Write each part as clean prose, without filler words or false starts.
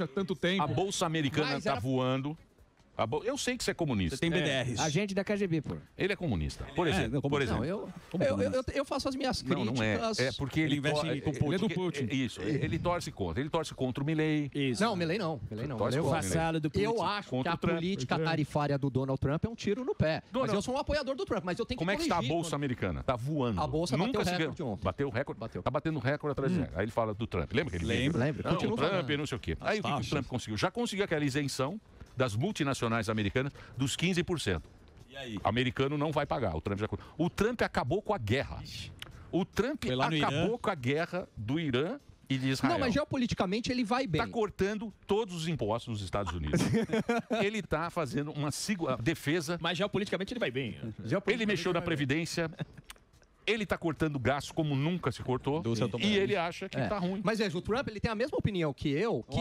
há tanto tempo. A Bolsa Americana Mas está era- voando. Eu sei que você é comunista. Você tem BDRs. Agente da KGB, pô. Ele é comunista. Por exemplo. Por exemplo. Eu faço as minhas Não, críticas. não é. É porque ele investe com o Putin. Ele é do Putin. Isso. Ele torce contra. Ele torce contra o Milley. Não, Milley não. Milley não. Torce Eu, contra o Milley. eu acho Contra que a o Trump. política tarifária do Donald Trump é um tiro no pé. Mas eu sou um apoiador do Trump, mas eu tenho que Como é que está a corrigir Bolsa Americana? Está voando. A Bolsa Nunca bateu se recorde viu. ontem. Bateu o recorde? Está batendo recorde atrás de recorde. Aí ele fala do Trump. Lembra que ele Lembro. Não, Continua o Trump falando. e não sei o quê. Aí o que o Trump conseguiu? Já conseguiu aquela isenção das multinacionais americanas dos 15%. E aí? Americano não vai pagar. O Trump acabou com a guerra. O Trump Foi lá no acabou Irã. com a guerra do Irã e de Israel. Não, mas geopoliticamente ele vai bem. Está cortando todos os impostos nos Estados Unidos. Ele está fazendo uma defesa. Mas geopoliticamente ele vai bem. Ele mexeu na Previdência. Ele está cortando gasto como nunca se cortou. E ele acha que está ruim. Mas veja, o Trump ele tem a mesma opinião que eu, que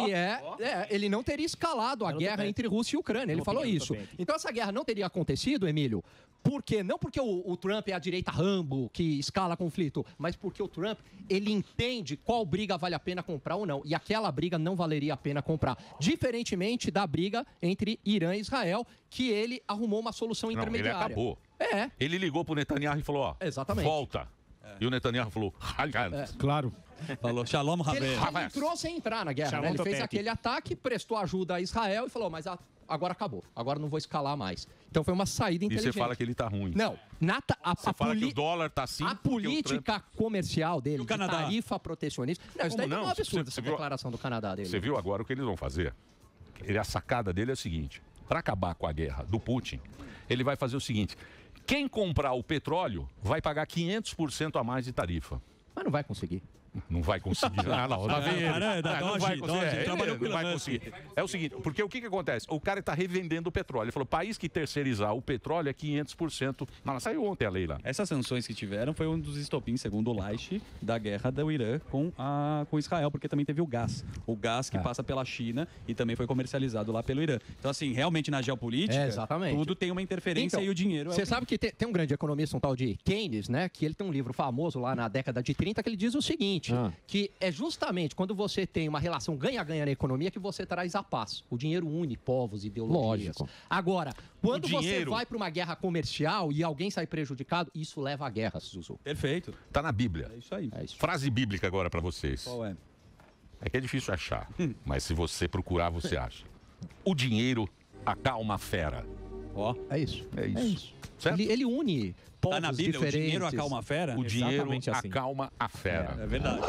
ele não teria escalado a guerra entre Rússia e Ucrânia. Ele falou isso. Então essa guerra não teria acontecido, Emílio, porque não porque o Trump é a direita Rambo que escala conflito, mas porque o Trump ele entende qual briga vale a pena comprar ou não. E aquela briga não valeria a pena comprar. Diferentemente da briga entre Irã e Israel, que ele arrumou uma solução Não, ele intermediária. acabou. É. Ele ligou pro Netanyahu e falou, ó, Exatamente. volta. E o Netanyahu falou, Claro. Falou, Shalom Ele Haver. entrou sem entrar na guerra, Shalom né? Ele fez Topete. aquele ataque, prestou ajuda a Israel e falou, mas agora acabou. Agora não vou escalar mais. Então foi uma saída E inteligente. você fala que ele tá ruim. Não. Você fala que o dólar tá assim. A porque o política comercial dele, de Canadá? tarifa protecionista... Não, isso Como daí é um não? absurdo, Você essa viu- declaração do Canadá dele. Você viu agora o que eles vão fazer? A sacada dele é o seguinte: para acabar com a guerra do Putin, ele vai fazer o seguinte: quem comprar o petróleo vai pagar 500% a mais de tarifa. Mas não vai conseguir. Não vai conseguir. Ah, não, lá vem ele. Não vai conseguir. Doge, Ele trabalhou com não vai Elon Musk. conseguir. É o seguinte, porque o que acontece? O cara está revendendo o petróleo. Ele falou, país que terceirizar o petróleo é 500%. Não, saiu ontem a lei lá. Essas sanções que tiveram foi um dos estopins, segundo o Leite, da guerra do Irã com Israel, porque também teve o gás. O gás que passa pela China e também foi comercializado lá pelo Irã. Então, assim, realmente na geopolítica, exatamente. tudo tem uma interferência Então, e o dinheiro... Você sabe que tem um grande economista, um tal de Keynes, né? Que ele tem um livro famoso lá na década de 30 que ele diz o seguinte, que é justamente quando você tem uma relação ganha-ganha na economia que você traz a paz. O dinheiro une povos, ideologias. Lógico. Agora, quando O você dinheiro- vai para uma guerra comercial e alguém sai prejudicado, isso leva à guerra, Zuzu. Perfeito. Tá na Bíblia. É isso aí. Frase bíblica agora para vocês. Qual é? É que é difícil achar, mas se você procurar, você acha. O dinheiro acalma a fera. Ó. É isso. É isso. É isso. Certo? Ele une povos Tá na Bíblia, diferentes. o dinheiro acalma a fera? O dinheiro Exatamente assim. acalma a fera. É verdade.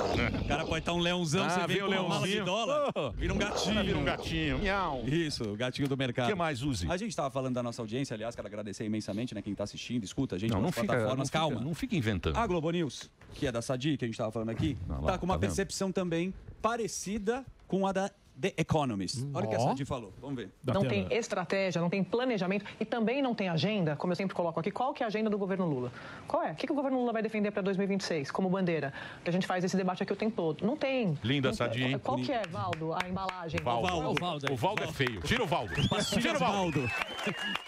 O cara pode estar um leãozão, você vem vem com uma mala de dólar, vira um gatinho. Vira um gatinho. Miau. Isso, o gatinho do mercado. O que mais, Uzi? A gente estava falando da nossa audiência, aliás, quero agradecer imensamente, né, quem está assistindo, escuta a gente Não, nas não fica, plataformas. não fica- Calma. não fica inventando. A Globo News, que é da Sadi, que a gente estava falando aqui, lá, tá com uma tá vendo? percepção também parecida com a da The Economist. Olha o que a Sadi falou, vamos ver. Não tem estratégia, não tem planejamento e também não tem agenda, como eu sempre coloco aqui. Qual que é a agenda do governo Lula? Qual é? O que o governo Lula vai defender para 2026 como bandeira? Que a gente faz esse debate aqui o tempo todo. Não tem. Linda, Não tem. Sadi, hein? Qual que é, Valdo, a embalagem? O Valdo é feio. Tira o Valdo. Tira o Valdo.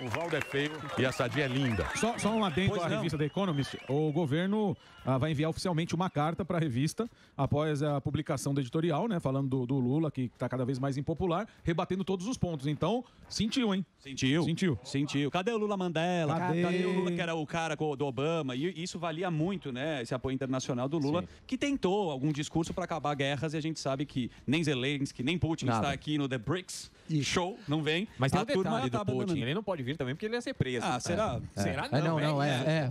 O Valdo é feio e a Sadia é linda. Só um adendo Pois à não. revista The Economist. O governo vai enviar oficialmente uma carta para a revista após a publicação do editorial, né? Falando do Lula, que está cada vez mais impopular, rebatendo todos os pontos. Então, sentiu, hein? Sentiu. Cadê o Lula Mandela? Cadê? o Lula que era o cara do Obama? E isso valia muito, né? Esse apoio internacional do Lula, que tentou algum discurso para acabar guerras e a gente sabe que nem Zelensky, nem Putin Nada. está aqui no The BRICS Show, não vem. Mas tem A um turma detalhe do acaba Putin, dando- ele não pode vir também porque ele ia ser preso. Ah, será? Será?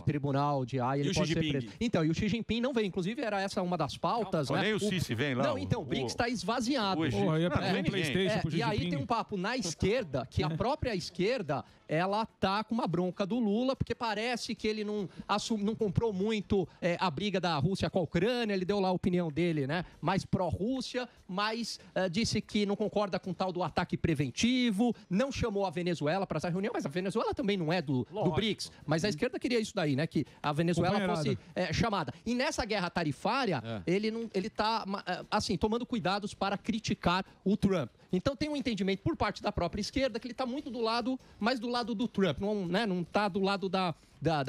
Tribunal de Haia, ele E o pode Xi ser Jinping? preso. Então, e o Xi Jinping não vem. Inclusive, era essa uma das pautas, né? nem o Sisi vem lá, Não, o- então, o BRICS o- está esvaziado. o Egito. Porra, ia pra ver um PlayStation pro Xi E aí Jinping. tem um papo na esquerda, que a própria esquerda, ela tá com uma bronca do Lula, porque parece que ele não comprou muito a briga da Rússia com a Ucrânia, ele deu lá a opinião dele, né? Mais pró-Rússia, mas disse que não concorda com o tal do ataque preventivo, não chamou a Venezuela para essa reunião, mas a Venezuela também não é do BRICS. Mas a esquerda queria isso daí, né? Que a Venezuela fosse chamada. E nessa guerra tarifária, ele tá, assim, tomando cuidados para criticar o Trump. Então tem um entendimento por parte da própria esquerda que ele está muito mais do lado do Trump, não está do lado da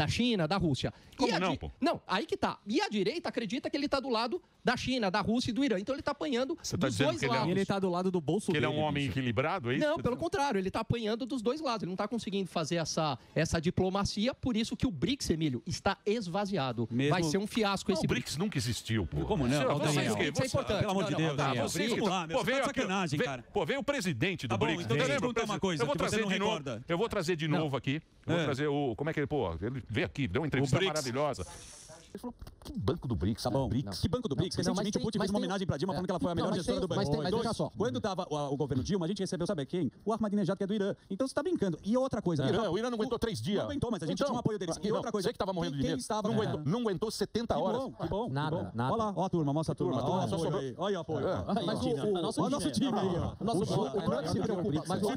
China, da Rússia. Como não, pô? Não, aí que tá. E a direita acredita que ele está do lado da China, da Rússia e do Irã. Então ele está apanhando dos dois lados. Ele está do lado do bolso dele. Ele é um homem equilibrado, é isso? Não, pelo contrário, ele está apanhando dos dois lados. Ele não está conseguindo fazer essa diplomacia, por isso que o BRICS, Emílio, está esvaziado. Vai ser um fiasco esse BRICS. O BRICS nunca existiu, pô. Como não? Isso é importante. Pelo amor de Deus, Daniel. Vamos lá, meu, você tá de sacanagem, cara. Pô, veio o presidente do BRICS. Então deixa eu perguntar uma coisa, eu vou trazer de novo. Eu vou trazer de novo aqui. Eu vou trazer o... Como é que ele... Pô, ele veio aqui, deu uma entrevista maravilhosa. Ele falou, que banco do BRICS? Tá bom. Que banco do BRICS? Recentemente o Putin fez uma homenagem pra Dilma falando que ela foi a melhor gestora do banco. Mas veja só. Quando estava o governo Dilma, a gente recebeu, sabe quem? O Ahmadinejad, que é do Irã. Então você tá brincando. E outra coisa... O Irã não aguentou 3 dias. Não aguentou, mas a gente tinha um apoio deles. E outra coisa... Você que tava morrendo de medo. Não aguentou 70 horas. Que bom. Nada. Olha lá, ó a turma, mostra a turma. Olha o apoio. Mas o nosso time aí, ó. O Trump se preocupa. Mas o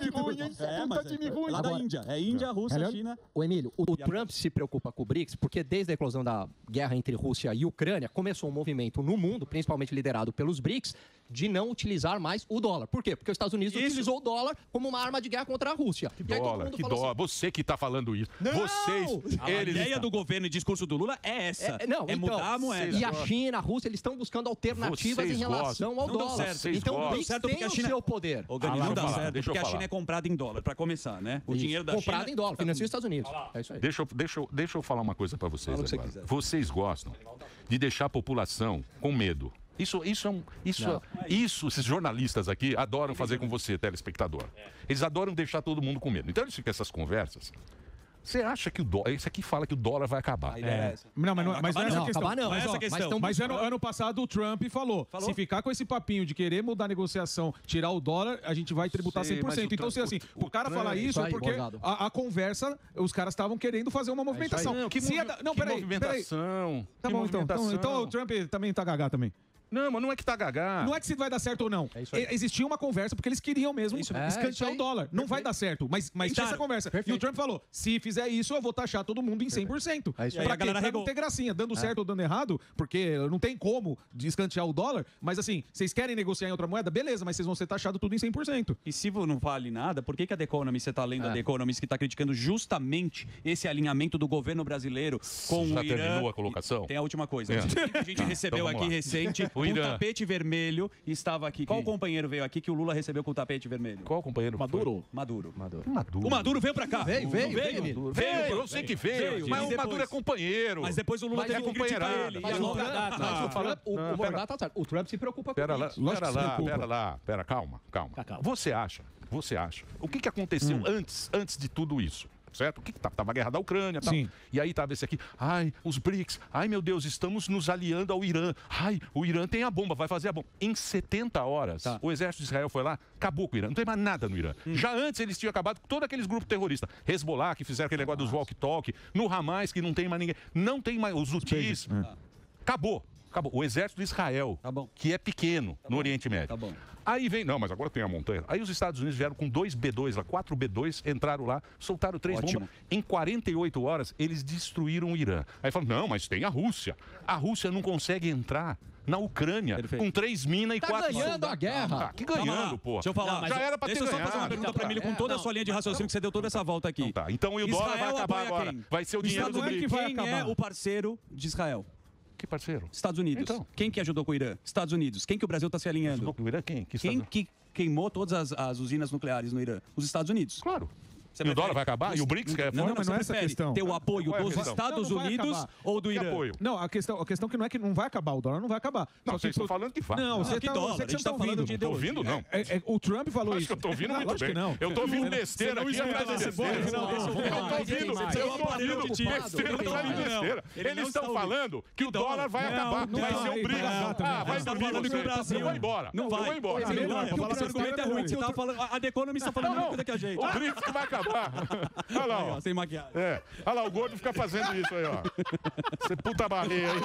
time ruim. Lá da Índia. É Índia, Rússia, China. O Emílio, o Trump se preocupa com o BRICS porque desde a eclosão da guerra entre Rússia e Ucrânia, começou um movimento no mundo, principalmente liderado pelos BRICS, de não utilizar mais o dólar. Por quê? Porque os Estados Unidos utilizou o dólar como uma arma de guerra contra a Rússia. Que dólar. Assim, você que está falando isso. Não! Vocês... A ideia do governo e discurso do Lula é essa. Mudar a moeda. E a China, a Rússia, eles estão buscando alternativas em relação ao dólar. Então o BRICS tem o seu poder. Não dá certo, porque a China é comprada em dólar, para começar, né? O dinheiro da China... Comprada em dólar, financia os Estados Unidos. É isso aí. Deixa eu falar uma coisa para vocês agora. Vocês gostam de deixar a população com medo. Esses jornalistas aqui adoram fazer com você, telespectador. Eles adoram deixar todo mundo com medo. Então eles ficam essas conversas. Você acha que o dólar... Esse aqui fala que o dólar vai acabar. Não, mas não é essa questão. Mas ano passado o Trump falou, se ficar com esse papinho de querer mudar a negociação, tirar o dólar, a gente vai tributar 100%. Então, se assim, o cara falar isso é porque a conversa, os caras estavam querendo fazer uma movimentação. Movimentação? Tá bom, então o Trump também tá gagá também. Não, mas não é que tá gagá. Não é que se vai dar certo ou não. Existia uma conversa porque eles queriam mesmo escantear o dólar. Não vai dar certo, mas tinha essa conversa. E o Trump falou, se fizer isso, eu vou taxar todo mundo em 100%. Pra não ter gracinha, dando certo ou dando errado, porque não tem como escantear o dólar, mas assim, vocês querem negociar em outra moeda? Beleza, mas vocês vão ser taxados tudo em 100%. E se não vale nada, por que a The Economist, você tá lendo a The Economist, que tá criticando justamente esse alinhamento do governo brasileiro com o Irã? Já terminou a colocação? Tem a última coisa. A gente recebeu aqui recente um tapete vermelho, estava aqui. Qual companheiro veio aqui que o Lula recebeu com o tapete vermelho? Qual companheiro? Maduro. O Maduro veio pra cá. Veio. Eu sei que veio. Mas o Maduro é companheiro. Mas depois o Lula teve que criticar ele. O Trump se preocupa com isso. Calma. Você acha? O que aconteceu antes de tudo isso? Certo? O que tava a guerra da Ucrânia, tal. E aí tava esse aqui, os BRICS, meu Deus, estamos nos aliando ao Irã. O Irã tem a bomba, vai fazer a bomba. Em 70 horas, o exército de Israel foi lá, acabou com o Irã, não tem mais nada no Irã. Já antes eles tinham acabado com todos aqueles grupos terroristas. Hezbollah, que fizeram aquele negócio dos walkie-talkie, no Hamas, que não tem mais ninguém. Não tem mais, os Houthis. Acabou. O exército de Israel, que é pequeno no Oriente Médio. Aí vem, não, mas agora tem a montanha. Aí os Estados Unidos vieram com 2 B2 lá, 4 B2, entraram lá, soltaram 3 bombas. Em 48 horas, eles destruíram o Irã. Aí falam, não, mas tem a Rússia. A Rússia não consegue entrar na Ucrânia com 3 minas e 4 soldados. Tá ganhando a guerra. Que ganhando, pô. Deixa eu falar. Já era pra ter ganhado. Deixa eu só fazer uma pergunta pra Emílio com toda a sua linha de raciocínio, que você deu toda essa volta aqui. Então o dólar vai acabar agora. Vai ser o dinheiro do BRICS. Quem é o parceiro de Israel? Que parceiro? Estados Unidos. Então. Quem que ajudou com o Irã? Estados Unidos. Quem que o Brasil está se alinhando? Ajudou com o Irã? Quem? Quem que queimou todas as usinas nucleares no Irã? Os Estados Unidos. Claro. E o dólar vai acabar? E o BRICS quer Não, mas não é essa a questão. Ter o apoio dos Estados Unidos ou do Irã? Não, a questão que não é que não vai acabar, o dólar não vai acabar. Não, vocês estão falando que vai. Não, você que dólar? A gente está falando de ideologia. Tô ouvindo, não. O Trump falou isso. Acho que eu tô ouvindo muito bem. Eu tô ouvindo besteira aqui atrás de besteira. Eu tô ouvindo besteira atrás de besteira. Eles estão falando que o dólar vai acabar. Vai ser o BRICS. Vai dormir que o Brasil. Eu vou embora. Não vai. Eu vou embora. O seu argumento é ruim. A The Economist está falando a mesma coisa que a gente. O BRICS que vai acabar. Olha lá, ó. Sem maquiagem. Olha lá, o gordo fica fazendo isso aí, ó. Você puta barreira aí.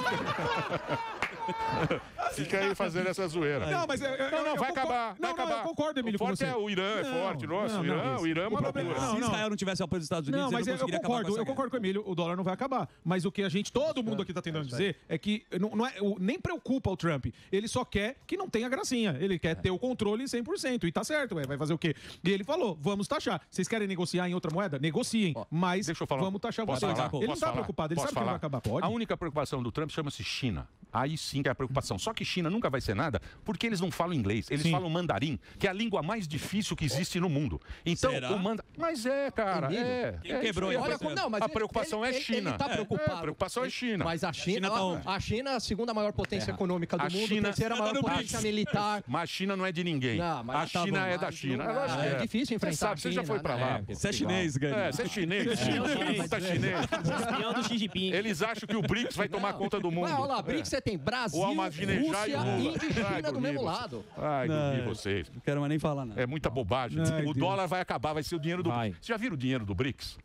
Fica aí fazendo essa zoeira. Não, mas Não, vai acabar. Vai acabar. Eu concordo, Emílio, o forte com você. é o Irã, é forte. Nossa, o Irã é uma loucura. Se Israel não tivesse apoio dos Estados Unidos, Não, mas ele não conseguiria acabar com essa eu concordo com o Emílio, o dólar não vai acabar. Mas o que todo mundo aqui tá tentando dizer é que nem preocupa o Trump. Ele só quer que não tenha gracinha. Ele quer ter o controle 100%. E tá certo, vai fazer o quê? E ele falou, vamos taxar. Vocês querem negociar em outra moeda? Negociem. Mas Deixa eu falar. vamos taxar Posso vocês. falar? Ele não Posso tá falar? preocupado, ele Posso sabe que não vai falar? acabar. Pode? A única preocupação do Trump chama-se China. Aí sim que é a preocupação. Só que China nunca vai ser nada porque eles não falam inglês. Eles falam mandarim, que é a língua mais difícil que existe no mundo. Então, o mandarim... Mas cara. Quem quebrou isso aí. olha, não, mas a preocupação é China. Ele tá preocupado. A preocupação é China. Mas a China a China é a segunda maior potência econômica do A mundo, China- terceira maior potência militar. Mas a China não é de ninguém. Não, mas a China é da China. Eu acho que é difícil enfrentar Você sabe, a você já China, foi pra né? lá. Você é chinês, Gani. Você é chinês. Puta chinês. Espião do Xi Jinping. Eles acham que o BRICS vai tomar conta do mundo. Olha lá, BRICS você tem Brasil, O Almaginejad Rússia, e o Lula. Índia e China Ai, do dormi mesmo vocês. lado. Ai, dormi vocês. Não quero mais nem falar nada. É muita bobagem. O dólar vai acabar, vai ser o dinheiro do BRICS. Você já viram o dinheiro do BRICS?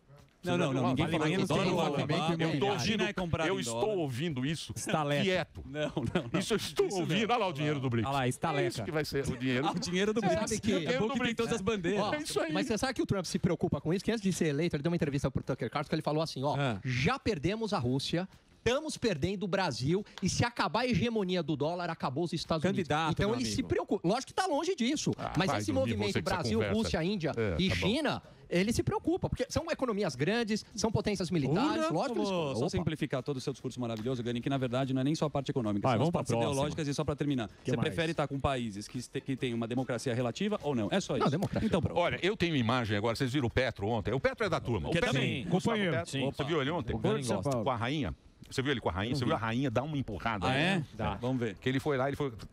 Não, ninguém fala que o dólar não vai acabar. Eu tô A China ouvindo, é comprada eu em estou dólar. ouvindo isso Estaleca. quieto. Não. Isso eu estou ouvindo. Olha lá o dinheiro do BRICS. Olha lá, estaleca. É isso que vai ser o dinheiro. O dinheiro do BRICS. Sabe que- É bom que tem todas as bandeiras. Ó, É isso aí. Mas você sabe que o Trump se preocupa com isso? Que antes de ser eleito, ele deu uma entrevista pro Tucker Carlson que ele falou assim, já perdemos a Rússia, estamos perdendo o Brasil e se acabar a hegemonia do dólar, acabou os Estados Unidos. Candidato, Então meu ele se amigo. preocupa. Lógico que está longe disso. Mas vai esse dormir movimento você com essa Brasil, conversa. Rússia, Índia e tá bom. China, ele se preocupa, porque são economias grandes, são potências militares, lógico que eles... Vou só Opa. simplificar todo o seu discurso maravilhoso, Gani, que na verdade não é nem só a parte econômica, são as vamos pra partes próxima. ideológicas e só para terminar. Você mais? prefere estar com países que têm uma democracia relativa ou não? É só isso. Não, democracia. Então, pronto. Olha, eu tenho imagem agora, vocês viram o Petro ontem. O Petro é da turma. O Que Petro, também. Companheiro. Petro, você viu ele ontem? gosta. Com a rainha. Você viu ele com a rainha? Você viu a rainha dar uma empurrada? Ah, é? Dá. Vamos ver. Que ele foi lá,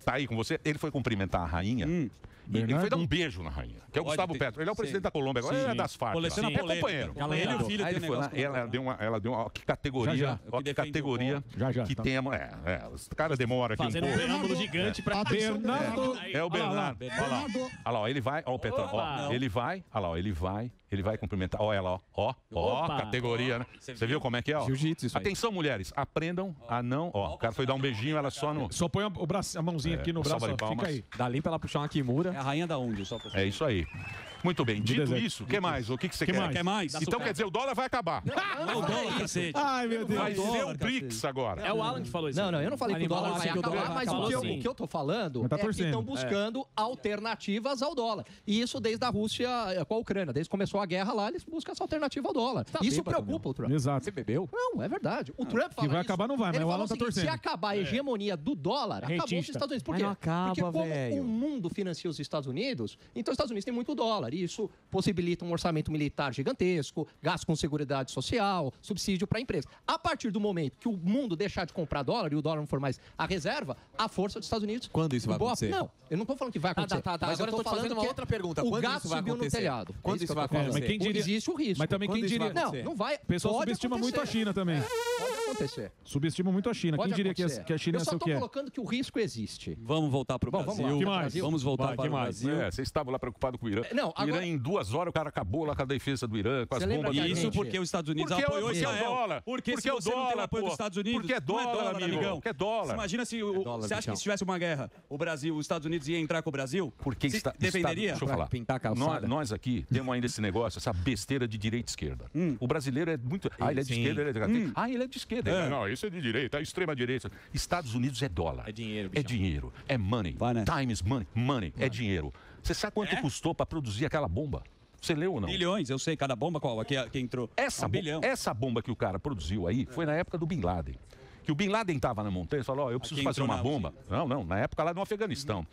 tá aí com você, ele foi cumprimentar a rainha. E ele foi dar um beijo na rainha, que é o Pode Gustavo ter- Petro. Ele é o presidente Sim. da Colômbia, agora Sim. ele é das Farc. Coleciona lá. É polêmica. companheiro. Ele e o filho Aí tem ele foi lá, negócio ela deu uma que categoria, Já, já. ó, que defende categoria Já, que tá. tem os caras demoram aqui Fazendo um preâmbulo gigante pra... Bernardo. É o Bernardo. Olha lá. Olha lá, ó, ele vai, ó, o Petrão, ó, ele vai, olha lá, ó, ele vai cumprimentar, ó, ela, ó, Opa. categoria, né? Você viu como é que é, ó? Jiu-jitsu, isso aí. Atenção, mulheres, aprendam a não, ó, o cara foi dar um beijinho, ela só no... Só põe a mãozinha aqui no o braço, salva de ó, palmas. fica aí. Dali pra ela puxar uma Kimura. É a rainha da onde? Só pra... É isso aí. Muito bem, dito deserto. isso, o que mais? O que você Que quer? mais? Quer mais? Então quer dizer, o dólar vai acabar. Não, o dólar, cacete. Ai, meu Deus. Vai ser dólar, o BRICS agora. É o Alan que falou isso. Não, eu não falei que o Animal dólar vai acha que o dólar acabar, vai mas acabar o sim. que eu tô falando Mas tá é que torcendo. estão buscando alternativas ao dólar. E isso desde a Rússia com a Ucrânia. Desde que começou a guerra lá, eles buscam essa alternativa ao dólar. Isso bêbado, preocupa o Trump. Exato. Você bebeu? Não, é verdade. O Trump fala vai isso. acabar, não vai, mas Ele o falou Alan tá seguinte, torcendo. se acabar a hegemonia do dólar, acabou os Rentista. Estados Unidos. Por Mas quê? não acaba, Porque como velho. o mundo financia os Estados Unidos, então os Estados Unidos têm muito dólar. E isso possibilita um orçamento militar gigantesco, gasto com seguridade social, subsídio para a empresa. A partir do momento que o mundo deixar de comprar dólar e o dólar não for mais a reserva, a força dos Estados Unidos... Quando isso vai acontecer? Não, eu não estou falando que vai acontecer. Tá. Mas Agora eu eu tô te fazendo uma que outra pergunta. O Quando gasto isso vai subiu no acontecer? telhado. Quando É isso que vai eu tô falando. acontecer? Mas quem diria- Existe o risco. Mas também quem Quando isso vai diria... acontecer? Não vai. O pessoal Pode subestima muito a acontecer. China também. Pode acontecer. Subestima muito a China. Pode Quem diria acontecer. que a China Eu ia só ser o estou que é? colocando que o risco existe. Vamos voltar para o Bom, vamos Brasil. lá. Que mais? Vamos voltar Vai, para que o mais? Brasil. Vocês estavam lá preocupados com o Irã. Não, O agora- Irã, em 2 horas, o cara acabou lá com a defesa do Irã, com as Você lembra bombas. que a do Irã. Isso gente- porque os Estados Unidos Porque apoiou é o Israel. dólar. Porque Porque se é o você não tem o dólar, apoio pô. dos Estados Unidos, Porque é não dólar, amigo. amigão. Porque é dólar. Você imagina se dólar, você acha bichão. que se tivesse uma guerra, os Estados Unidos ia entrar com o Brasil? Porque Se está, defenderia? Deixa eu falar. pintar a calçada. Nós aqui temos ainda esse negócio, essa besteira de direita e esquerda. O brasileiro é muito... ele é de Sim. esquerda, ele é de direita. Ele é de esquerda. Não, isso é de direita, é extrema direita. Estados Unidos é dólar. É dinheiro, É bichão. dinheiro. É money. Vai nessa. Time is money. Money é dinheiro. Você sabe quanto custou para produzir aquela bomba? Você leu ou não? Bilhões, eu sei, cada bomba qual? Aqui entrou. Essa, bilhão. essa bomba que o cara produziu aí foi na época do Bin Laden. Que o Bin Laden estava na montanha e falou, ó, eu preciso Aqui fazer entrou uma na bomba. Não, na época lá no Afeganistão.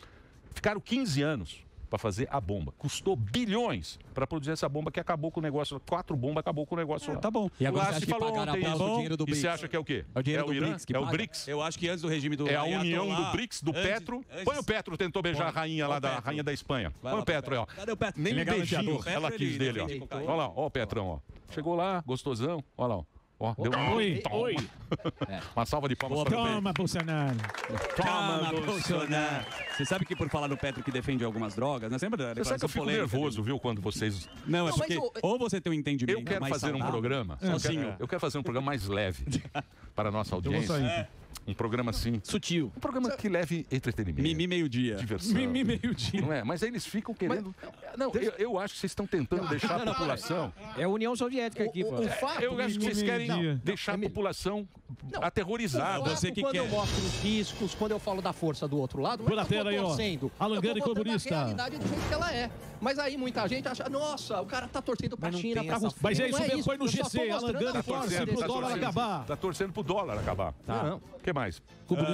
Ficaram 15 anos para fazer a bomba. Custou bilhões para produzir essa bomba que acabou com o negócio. 4 bombas acabou com o negócio lá. Tá bom. E agora Lá você acha se que falou pagaram ontem a isso. bola do dinheiro do E BRICS? você acha que é o quê? É o dinheiro do Irã? BRICS que É o paga? BRICS? Eu acho que antes do regime do É a união Ayatollah, do BRICS, do antes- Petro. antes- Põe o Petro, tentou beijar a Põe. rainha lá, Põe o da Petro. rainha da Espanha. Vai Põe lá, o Petro aí, ó. Cadê o Petro? Nem Ele é beijinho galanteador. ela Petro, quis ele dele, ó. defende cocaína. Olha lá, ó o Petrão, ó. Chegou lá, gostosão. Olha lá, ó. Ó, deu um... Oi. Oi. Uma salva de palmas para o Petro. Toma, Bolsonaro. Calma, Bolsonaro. Você sabe que por falar no Petro que defende algumas drogas, né? Você lembra da Você sabe que eu declaração fico polêmica nervoso, dele? viu, quando vocês... Não, é Não, mas porque ou você tem um entendimento Eu quero mais fazer um saudável, programa. sozinho. Eu quero fazer um programa mais leve para a nossa Eu vou audiência. sair. Um programa assim. Sutil. Um programa que leve entretenimento. Mimi meio-dia. Diversão. Mimi meio-dia. Não é? Mas aí eles ficam querendo... Não, eu acho que vocês estão tentando deixar a população... É a União Soviética aqui, pô. Eu acho que vocês querem deixar a população aterrorizada. Quando eu mostro os riscos, quando eu falo da força do outro lado, não é que eu tô torcendo. Alangani comunista. A realidade do jeito que ela é. Mas aí muita gente acha, nossa, o cara tá torcendo pra China, pra Rússia. Mas é isso mesmo, põe no GC, Alangani torce pro dólar acabar. Tá torcendo pro dólar acabar. Tá. O que mais?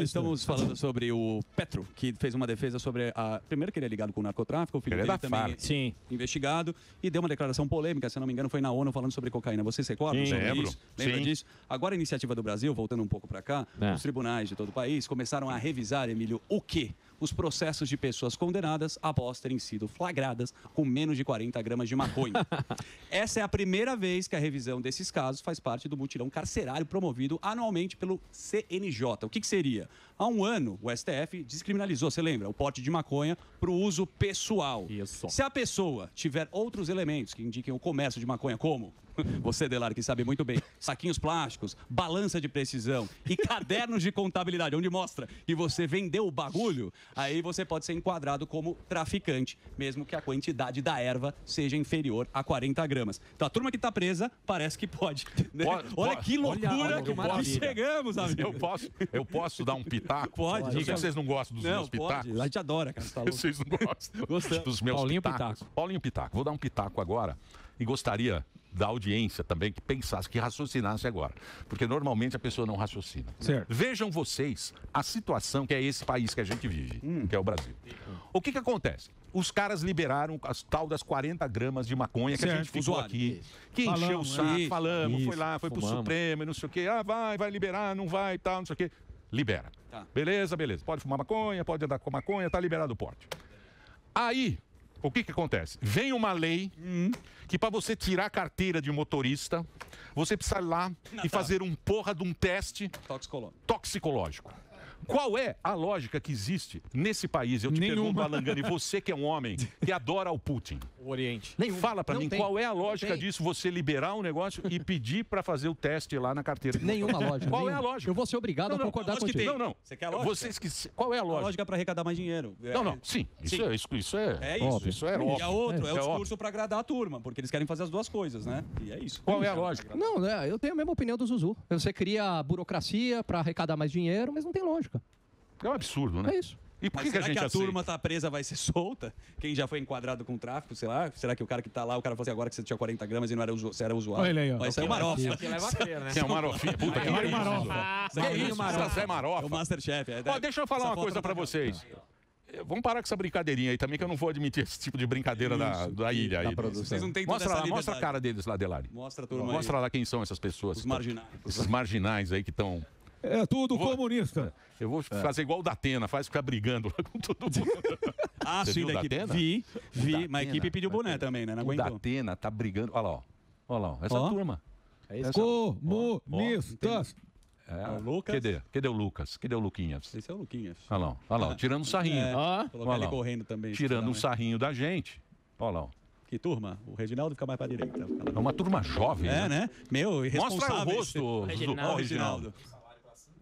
Estamos falando sobre o Petro, que fez uma defesa sobre a... Primeiro que ele é ligado com o narcotráfico, o filho Ele é dele da também Farc. investigado, e deu uma declaração polêmica, se não me engano, foi na ONU falando sobre cocaína. Você se recorda Sim, sobre lembro. isso? Lembra Sim. disso? Agora a iniciativa do Brasil, voltando um pouco para cá, os tribunais de todo o país começaram a revisar, Emílio, o quê? Os processos de pessoas condenadas após terem sido flagradas com menos de 40 gramas de maconha. Essa é a primeira vez que a revisão desses casos faz parte do mutirão carcerário promovido anualmente pelo CNJ. O que seria? Há um ano, o STF descriminalizou, você lembra, o porte de maconha para o uso pessoal. Isso. Se a pessoa tiver outros elementos que indiquem o comércio de maconha, como... Você, Delari, que sabe muito bem. Saquinhos plásticos, balança de precisão e cadernos de contabilidade, onde mostra que você vendeu o bagulho, aí você pode ser enquadrado como traficante, mesmo que a quantidade da erva seja inferior a 40 gramas. Então, a turma que está presa parece que pode. Né? Olha que loucura que chegamos, amigo. Eu posso dar um pitaco? Pode. Eu sei que vocês não gostam dos meus pitacos. A gente adora, cara. Tá Vocês não gostam dos meus Paulinho pitacos. Pitaco. Paulinho Pitaco. Vou dar um pitaco agora e gostaria da audiência também que pensasse, que raciocinasse agora. Porque normalmente a pessoa não raciocina. Certo. Vejam vocês a situação que é esse país que a gente vive, que é o Brasil. O que acontece? Os caras liberaram as tal das 40 gramas de maconha que a gente ficou aqui, que encheu o saco, falamos, foi lá, foi pro Supremo e não sei o quê. Vai liberar, não vai, tal, não sei o quê. Libera. Tá. Beleza. Pode fumar maconha, pode andar com maconha, tá liberado o porte. Aí, o que acontece? Vem uma lei que para você tirar a carteira de motorista, você precisa ir lá e fazer um porra de um teste toxicológico. Qual é a lógica que existe nesse país? Eu te pergunto, Alangani, você que é um homem que adora o Putin. O Oriente. Fala pra mim, qual é a lógica disso? Você liberar um negócio e pedir pra fazer o teste lá na carteira. Nenhuma lógica. Qual é a lógica? Eu vou ser obrigado a concordar contigo. Não. Você quer a lógica? Vocês que... Qual é a lógica? A lógica para arrecadar mais dinheiro. Sim. Isso é óbvio. Isso é óbvio. E a outra é o discurso para agradar a turma, porque eles querem fazer as duas coisas, né? E é isso. Qual é a lógica? Não, eu tenho a mesma opinião do Zuzu. Você cria burocracia para arrecadar mais dinheiro, mas não tem lógica. É um absurdo, né? É isso. E por Mas que a gente a aceita? turma tá presa vai ser solta? Quem já foi enquadrado com tráfico, sei lá? Será que o cara que tá lá, o cara falou assim, agora que você tinha 40 gramas e não era você era usuário? Olha ele aí, ó. Vai sair o Marofa. Que leva a crer, né? Quem é o Marofinha? Puta que pariu. Zé Marofa. É o Masterchef. Deixa eu falar uma coisa pra vocês. Vamos parar com essa brincadeirinha aí também, que eu não vou admitir esse tipo de brincadeira da ilha aí. Vocês não têm Mostra lá, mostra a cara deles lá, Delari. Mostra a turma Mostra lá quem são essas pessoas. Os marginais. Esses marginais aí que estão... É tudo comunista. Eu vou fazer igual o Datena, faz ficar brigando lá com todo mundo. Ah, sim, da equipe. Vi, mas a equipe pediu boné também, né? Não aguentou. O Datena tá brigando. Olha lá, essa turma. Comunistas. O Lucas. Cadê o Lucas? Cadê o Luquinhas? Esse é o Luquinhas. Olha lá, tirando um sarrinho. Colocar ele correndo também. Tirando um sarrinho da gente. Olha lá. Que turma? O Reginaldo fica mais pra direita. É uma turma jovem, né? Meu, mostra o rosto do Reginaldo.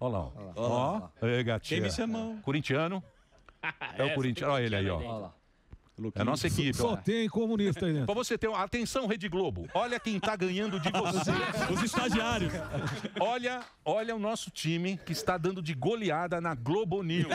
Olha lá. Ó. Ei, gatinha. Quem me chamou? Corintiano. É o corintiano. Olha ele aí, ó. É a nossa equipe. Só tem comunista aí dentro. Pra você ter uma... Atenção, Rede Globo. Olha quem tá ganhando de você. Os estagiários. Olha o nosso time que está dando de goleada na Globo News.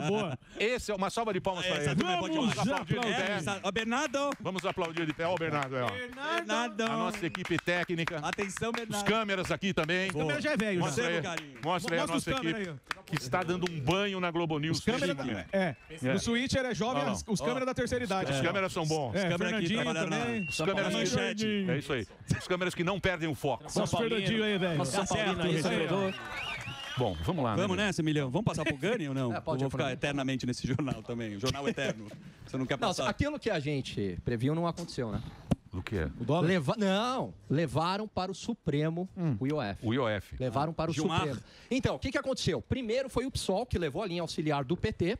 Boa. Esse é uma salva de palmas para ele. Vamos aplaudir de pé. Ó, Bernardo. Vamos aplaudir de pé. Ó, o Bernardo. Bernardo. A nossa equipe técnica. Atenção, Os Bernardo. câmeras aqui também. O câmera já é velho. Mostra aí a nossa equipe aí. que está dando um banho na Globo News. O Switcher é jovem, os câmeras da terceira idade. Os câmeras são bons. Os câmeras aqui trabalhando também. Os câmeras manchete. É isso aí. Os câmeras que não perdem o foco. Nosso Fernandinho aí, velho. Nossa, Paulino aí, escreveu. Bom, vamos lá. Vamos nessa, Emilhão? Vamos passar pro Gani ou não? Eu pode vou ficar eternamente nesse jornal também. O jornal eterno. Você não quer Não, passar? aquilo que a gente previu não aconteceu, né? Do que é? O dólar? Não, levaram para o Supremo o IOF. O IOF. Levaram para o Gilmar. Supremo. Então, o que aconteceu? Primeiro foi o PSOL, que levou a linha auxiliar do PT,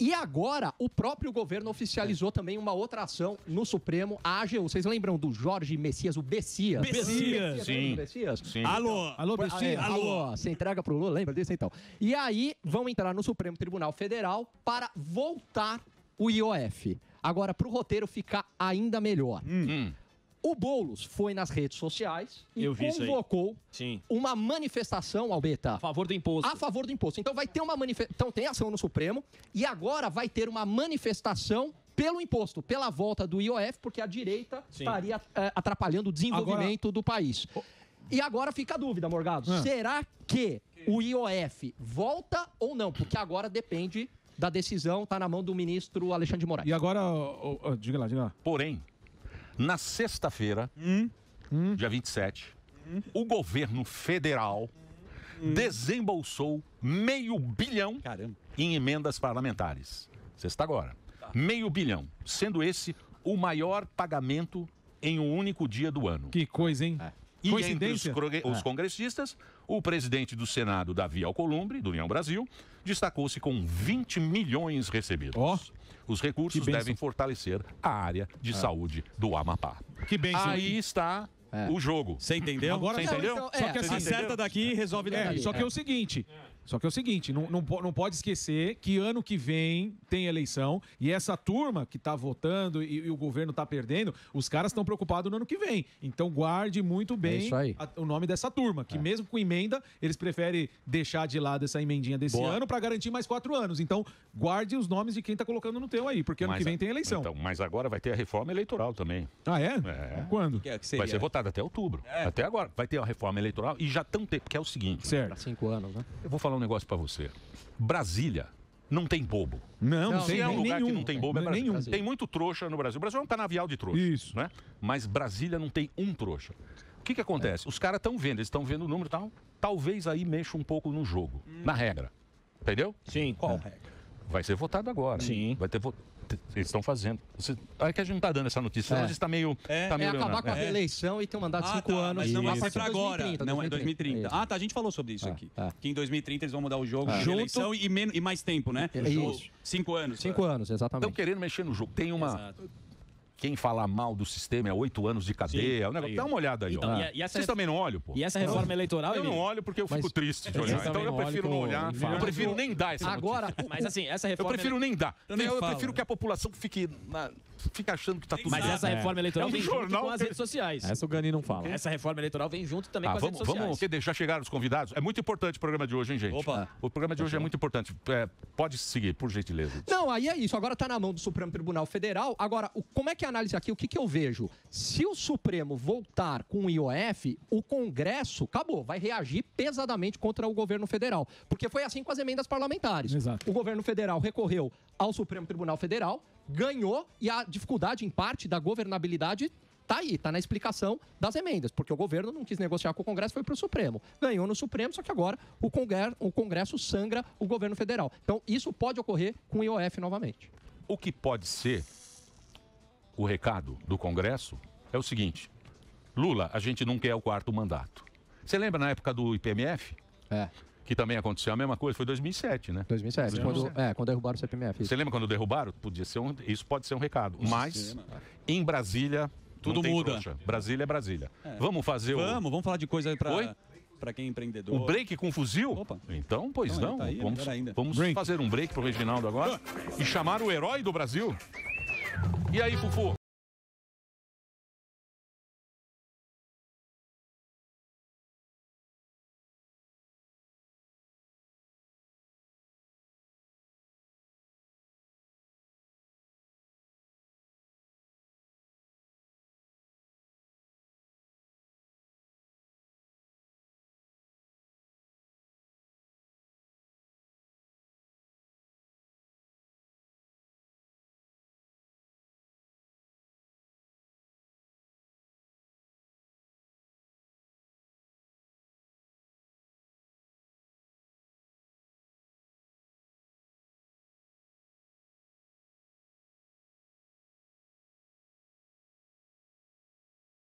E agora, o próprio governo oficializou também uma outra ação no Supremo, a AGU. Vocês lembram do Jorge Messias, o Bessias? Bessias. Sim. Bessias? Sim. Alô, Bessias. Alô, você entrega pro Lula, lembra disso então? E aí, vão entrar no Supremo Tribunal Federal para voltar o IOF. Agora, pro roteiro ficar ainda melhor. O Boulos foi nas redes sociais e convocou uma manifestação, Albeta, A favor do imposto. a favor do imposto. Então vai ter uma então tem ação no Supremo e agora vai ter uma manifestação pelo imposto, pela volta do IOF, porque a direita estaria atrapalhando o desenvolvimento do país. E agora fica a dúvida, Morgado. Será que o IOF volta ou não? Porque agora depende da decisão, tá na mão do ministro Alexandre de Moraes. E agora, diga lá. Porém, na sexta-feira, dia 27, o governo federal desembolsou R$500 bilhão em emendas parlamentares. Sexta agora. R$500 bilhão, sendo esse o maior pagamento em um único dia do ano. Que coisa, hein? E entre os congressistas, o presidente do Senado, Davi Alcolumbre, do União Brasil, destacou-se com 20 milhões recebidos. Os recursos devem fortalecer a área de saúde do Amapá. Que bênção. Aí está o jogo. Você entendeu? Agora, você entendeu? Só que assim, acerta daqui e resolve daqui. Só que é o seguinte, não pode esquecer que ano que vem tem eleição e essa turma que está votando e o governo está perdendo, os caras estão preocupados no ano que vem. Então guarde muito bem o nome dessa turma, que mesmo com emenda, eles preferem deixar de lado essa emendinha desse ano para garantir mais 4 anos. Então guarde os nomes de quem está colocando no teu aí, porque ano que vem tem eleição. Então, mas agora vai ter a reforma eleitoral também. Ah, é? Quando? Que vai ser votada até outubro. Até agora. Vai ter a reforma eleitoral e já estão tendo, que é o seguinte. Certo. 5 anos, né? Eu vou falar um negócio pra você. Brasília não tem bobo. Não Se tem é um lugar nenhum. que não tem bobo, é Brasília. Nenhum. Tem muito trouxa no Brasil. O Brasil é um canavial de trouxa. Isso. Né? Mas Brasília não tem um trouxa. O que acontece? Os caras estão vendo, eles estão vendo o número e tal. Talvez aí mexa um pouco no jogo, na regra. Entendeu? Sim. Qual regra? Vai ser votado agora. Sim. Vai ter eles estão fazendo. É que a gente não está dando essa notícia, senão a gente está meio. Tá meio acabar com a reeleição e ter um mandato de 5 anos. Mas não vai ser pra pra agora. 2030, Não, é 2030. Ah, tá. A gente falou sobre isso aqui. Que em 2030 eles vão mudar o jogo de eleição e mais tempo, né? Isso. 5 anos. 5 anos, exatamente. Estão querendo mexer no jogo. Tem uma. Quem falar mal do sistema é 8 anos de cadeia. O negócio. Dá uma olhada aí. Então, Vocês também não olham, pô? E essa reforma eleitoral, eu não olho porque eu fico triste de olhar. Então eu prefiro não olhar. Eu prefiro nem dar essa notícia. Mas assim, essa reforma... Eu prefiro nem dar. Eu prefiro que a população fique achando que tá tudo Mas essa reforma eleitoral vem junto jornal com as redes sociais. Essa o Gani não fala. Essa reforma eleitoral vem junto também com as redes sociais. Vamos deixar chegar os convidados. É muito importante o programa de hoje, hein, gente? Opa. O programa de hoje é muito importante. Pode seguir, por gentileza. Não, aí é isso. Agora está na mão do Supremo Tribunal Federal. Agora, como é que é a análise aqui? O que eu vejo? Se o Supremo voltar com o IOF, o Congresso, acabou, vai reagir pesadamente contra o governo federal. Porque foi assim com as emendas parlamentares. Exato. O governo federal recorreu ao Supremo Tribunal Federal, ganhou, e a dificuldade, em parte, da governabilidade tá aí, tá na explicação das emendas, porque o governo não quis negociar com o Congresso, foi para o Supremo. Ganhou no Supremo, só que agora o Congresso sangra o governo federal. Então, isso pode ocorrer com o IOF novamente. O que pode ser o recado do Congresso é o seguinte: Lula, a gente não quer o 4º mandato. Você lembra na época do IPMF? Que também aconteceu a mesma coisa, foi 2007, né? 2007, quando derrubaram o CPMF. Você lembra quando derrubaram? Isso pode ser um recado. Mas, em Brasília, tudo muda. Trouxa. Brasília é Brasília. Vamos fazer Vamos falar de coisa para quem é empreendedor. O break com fuzil? Opa. Então, pois Então, não. tá aí, vamos fazer um break pro Reginaldo agora e chamar o herói do Brasil. E aí, Fufu?